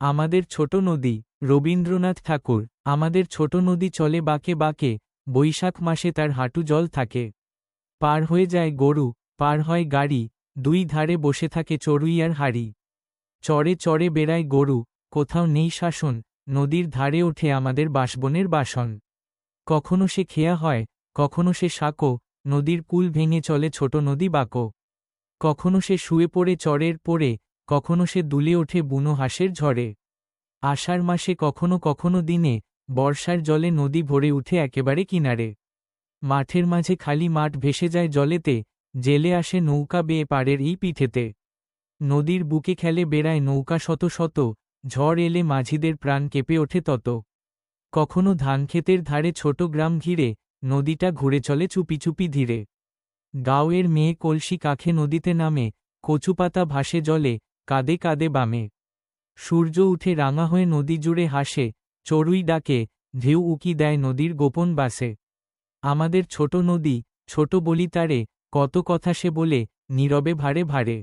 আমাদের ছোট নদী। রবীন্দ্রনাথ ঠাকুর। আমাদের ছোট নদী চলে বাঁকে বাঁকে, বৈশাখ মাসে তার হাঁটু জল থাকে। পার হয়ে যায় গরু, পার হয় গাড়ি, দুই ধারে বসে থাকে চড়ুই আর হাঁড়ি। চড়ে চড়ে বেড়ায় গরু, কোথাও নেই শাসন, নদীর ধারে ওঠে আমাদের বাঁশবনের বাসন। কখনো সে খেয়া হয়, কখনো সে সাঁকো, নদীর কুল ভেঙে চলে ছোট নদী বাঁকো। কখনো সে শুয়ে পড়ে চরের পড়ে, কখনো সে দুলে ওঠে বুনো হাঁসের ঝড়ে। আষাঢ় মাসে কখনো কখনো দিনে, বর্ষার জলে নদী ভরে উঠে একেবারে কিনারে। মাঠের মাঝে খালি মাঠ ভেসে যায় জলেতে, জেলে আসে নৌকা বেয়ে পাড়ের এই পিঠেতে। নদীর বুকে খেলে বেড়ায় নৌকা শত শত, ঝড় এলে মাঝিদের প্রাণ কেঁপে ওঠে তত। কখনো ধানক্ষেতের ধারে ছোট গ্রাম ঘিরে, নদীটা ঘুরে চলে চুপি চুপি ধীরে। গাঁওয়ের মেয়ে কলসি কাখে নদীতে নামে, কচুপাতা ভাসে জলে, কাঁদে কাঁদে বামে। সূর্য উঠে রাঙা হয়ে নদী জুড়ে হাসে, চড়ুই ডাকে, ঢেউ উকি দেয় নদীর গোপন বাসে। আমাদের ছোট নদী, ছোট বলি তারে, কত কথা সে বলে, নীরবে ভারে ভারে।